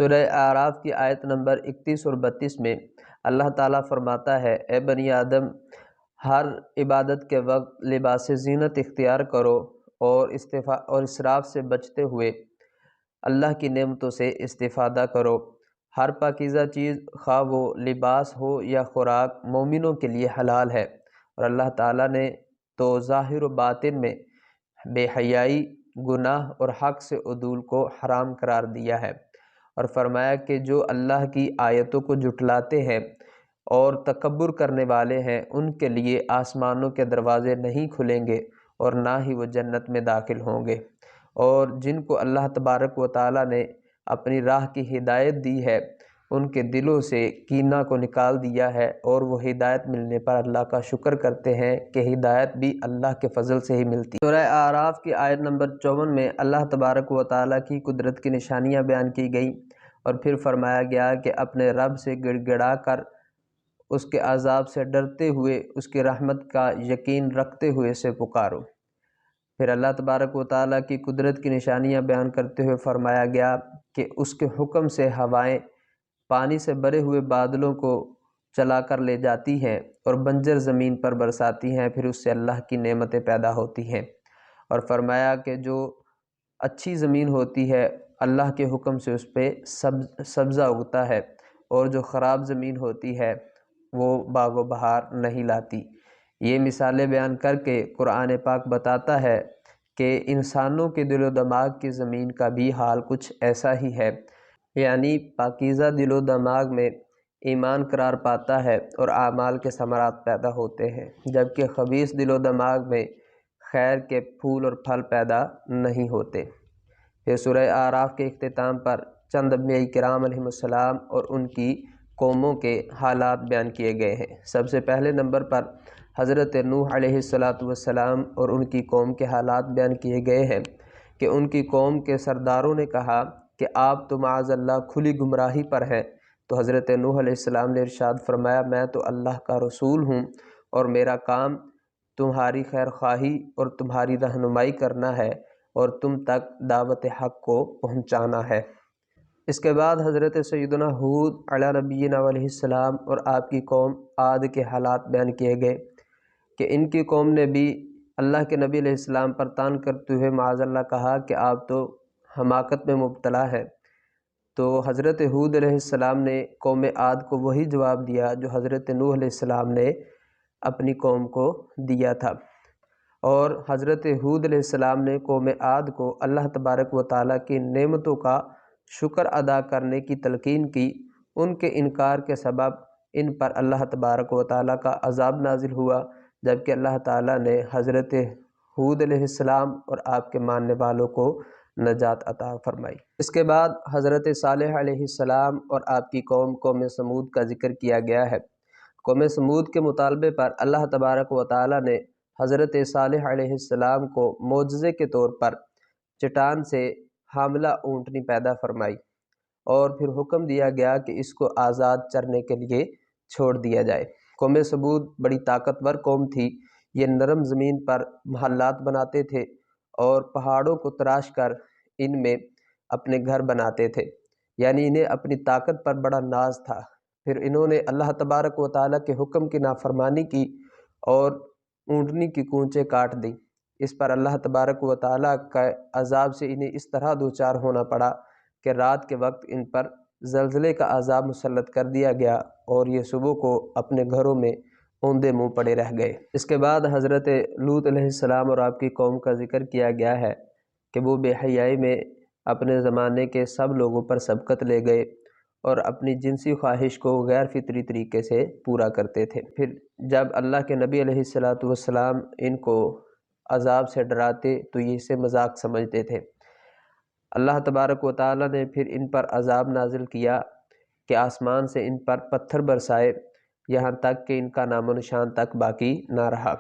سورہ اعراف کی آیت نمبر 31 اور 32 میں اللہ تعالیٰ فرماتا ہے، اے بنی آدم، ہر عبادت کے وقت لباس زینت اختیار کرو اور اسراف سے بچتے ہوئے اللہ کی نعمتوں سے استفادہ کرو۔ ہر پاکیزہ چیز، خواہ وہ لباس ہو یا خوراک، مومنوں کے لیے حلال ہے، اور اللہ تعالیٰ نے تو ظاہر و باطن میں بے حیائی، گناہ اور حق سے عدول کو حرام قرار دیا ہے، اور فرمایا کہ جو اللہ کی آیتوں کو جھٹلاتے ہیں اور تکبر کرنے والے ہیں، ان کے لیے آسمانوں کے دروازے نہیں کھلیں گے اور نہ ہی وہ جنت میں داخل ہوں گے۔ اور جن کو اللہ تبارک و تعالیٰ نے اپنی راہ کی ہدایت دی ہے، ان کے دلوں سے کینہ کو نکال دیا ہے، اور وہ ہدایت ملنے پر اللہ کا شکر کرتے ہیں کہ ہدایت بھی اللہ کے فضل سے ہی ملتی ہے۔ سورہ اعراف کی آیت نمبر 54 میں اللہ تبارک و تعالیٰ کی قدرت کی نشانیاں بیان کی گئیں، اور پھر فرمایا گیا کہ اپنے رب سے گڑ گڑا کر، اس کے عذاب سے ڈرتے ہوئے، اس کی رحمت کا یقین رکھتے ہوئے اسے پکارو۔ پھر اللہ تبارک و تعالیٰ کی قدرت کی نشانیاں بیان کرتے ہوئے فرمایا گیا کہ اس کے حکم سے ہوائیں پانی سے بھرے ہوئے بادلوں کو چلا کر لے جاتی ہیں اور بنجر زمین پر برساتی ہیں، پھر اس سے اللہ کی نعمتیں پیدا ہوتی ہیں۔ اور فرمایا کہ جو اچھی زمین ہوتی ہے، اللہ کے حکم سے اس پہ سبزہ اگتا ہے، اور جو خراب زمین ہوتی ہے وہ باغ و بہار نہیں لاتی۔ یہ مثالیں بیان کر کے قرآن پاک بتاتا ہے کہ انسانوں کے دل و دماغ کی زمین کا بھی حال کچھ ایسا ہی ہے، یعنی پاکیزہ دل و دماغ میں ایمان قرار پاتا ہے اور اعمال کے ثمرات پیدا ہوتے ہیں، جبکہ خبیث دل و دماغ میں خیر کے پھول اور پھل پیدا نہیں ہوتے۔ پھر سورہ اعراف کے اختتام پر چند انبیاء کرام علیہ السلام اور ان کی قوموں کے حالات بیان کیے گئے ہیں۔ سب سے پہلے نمبر پر حضرت نوح علیہ السلام اور ان کی قوم کے حالات بیان کیے گئے ہیں کہ ان کی قوم کے سرداروں نے کہا کہ آپ تو معاذ اللہ کھلی گمراہی پر ہیں، تو حضرت نوح علیہ السلام نے ارشاد فرمایا، میں تو اللہ کا رسول ہوں اور میرا کام تمہاری خیر خواہی اور تمہاری رہنمائی کرنا ہے اور تم تک دعوت حق کو پہنچانا ہے۔ اس کے بعد حضرت سیدنا ہود علیہ نبینا علیہ السلام اور آپ کی قوم عاد کے حالات بیان کیے گئے کہ ان کی قوم نے بھی اللہ کے نبی علیہ السلام پر طعن کرتے ہوئے معاذ اللہ کہا کہ آپ تو حماقت میں مبتلا ہے۔ تو حضرت ہود علیہ السلام نے قوم عاد کو وہی جواب دیا جو حضرت نوح علیہ السلام نے اپنی قوم کو دیا تھا، اور حضرت ہود علیہ السلام نے قوم عاد کو اللہ تبارک و تعالیٰ کی نعمتوں کا شکر ادا کرنے کی تلقین کی۔ ان کے انکار کے سبب ان پر اللہ تبارک و تعالیٰ کا عذاب نازل ہوا، جبکہ اللہ تعالیٰ نے حضرت ہود علیہ السلام اور آپ کے ماننے والوں کو نجات عطا فرمائی۔ اس کے بعد حضرت صالح علیہ السلام اور آپ کی قوم سمود کا ذکر کیا گیا ہے۔ قوم سمود کے مطالبے پر اللہ تبارک و تعالیٰ نے حضرت صالح علیہ السلام کو معجزے کے طور پر چٹان سے حاملہ اونٹنی پیدا فرمائی، اور پھر حکم دیا گیا کہ اس کو آزاد چرنے کے لیے چھوڑ دیا جائے۔ قوم سمود بڑی طاقتور قوم تھی۔ یہ نرم زمین پر محلات بناتے تھے اور پہاڑوں کو تراش کر ان میں اپنے گھر بناتے تھے، یعنی انہیں اپنی طاقت پر بڑا ناز تھا۔ پھر انہوں نے اللہ تبارک و تعالیٰ کے حکم کی نافرمانی کی اور اونٹنی کی کونچیں کاٹ دی۔ اس پر اللہ تبارک و تعالیٰ کا عذاب سے انہیں اس طرح دوچار ہونا پڑا کہ رات کے وقت ان پر زلزلے کا عذاب مسلط کر دیا گیا، اور یہ صبح کو اپنے گھروں میں اوندے منہ پڑے رہ گئے۔ اس کے بعد حضرت لوط علیہ السلام اور آپ کی قوم کا ذکر کیا گیا ہے کہ وہ بے حیائی میں اپنے زمانے کے سب لوگوں پر سبقت لے گئے اور اپنی جنسی خواہش کو غیر فطری طریقے سے پورا کرتے تھے۔ پھر جب اللہ کے نبی علیہ السلام ان کو عذاب سے ڈراتے تو یہ اسے مذاق سمجھتے تھے۔ اللہ تبارک و تعالیٰ نے پھر ان پر عذاب نازل کیا کہ آسمان سے ان پر پتھر برسائے، یہاں تک کہ ان کا نام و نشان تک باقی نہ رہا،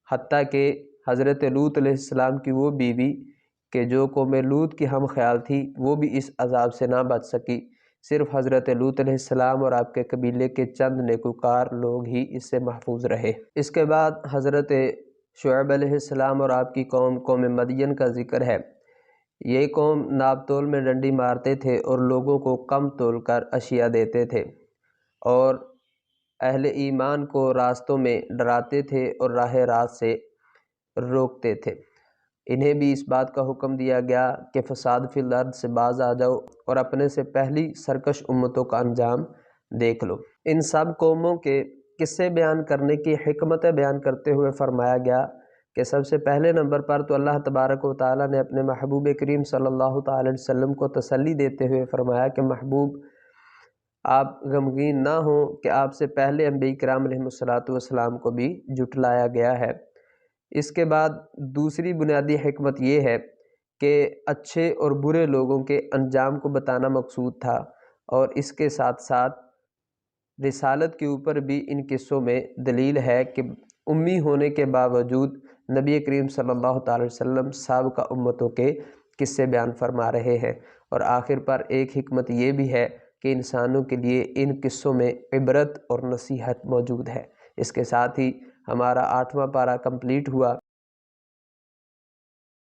حتیٰ کہ حضرت لوط علیہ السلام کی وہ بیوی کہ جو قوم لوط کی ہم خیال تھی، وہ بھی اس عذاب سے نہ بچ سکی۔ صرف حضرت لوط علیہ السلام اور آپ کے قبیلے کے چند نیکوکار لوگ ہی اس سے محفوظ رہے۔ اس کے بعد حضرت شعیب علیہ السلام اور آپ کی قوم مدین کا ذکر ہے یہ قوم ناپ تول میں ڈنڈی مارتے تھے اور لوگوں کو کم تول کر اشیاء دیتے تھے، اور اہل ایمان کو راستوں میں ڈراتے تھے اور راہ راست سے روکتے تھے۔ انہیں بھی اس بات کا حکم دیا گیا کہ فساد فی الارض سے باز آ جاؤ اور اپنے سے پہلی سرکش امتوں کا انجام دیکھ لو۔ ان سب قوموں کے قصے بیان کرنے کی حکمتیں بیان کرتے ہوئے فرمایا گیا کہ سب سے پہلے نمبر پر تو اللہ تبارک و تعالیٰ نے اپنے محبوب کریم صلی اللہ تعالی علیہ وسلم کو تسلی دیتے ہوئے فرمایا کہ محبوب آپ غمگین نہ ہوں کہ آپ سے پہلے انبیاء کرام علیہ الصلوۃ کو بھی جھٹلایا گیا ہے۔ اس کے بعد دوسری بنیادی حکمت یہ ہے کہ اچھے اور برے لوگوں کے انجام کو بتانا مقصود تھا، اور اس کے ساتھ ساتھ رسالت کے اوپر بھی ان قصوں میں دلیل ہے کہ امی ہونے کے باوجود نبی کریم صلی اللہ تعالی وسلم سابقہ امتوں کے قصے بیان فرما رہے ہیں۔ اور آخر پر ایک حکمت یہ بھی ہے کہ انسانوں کے لیے ان قصوں میں عبرت اور نصیحت موجود ہے۔ اس کے ساتھ ہی ہمارا 8واں پارہ کمپلیٹ ہوا۔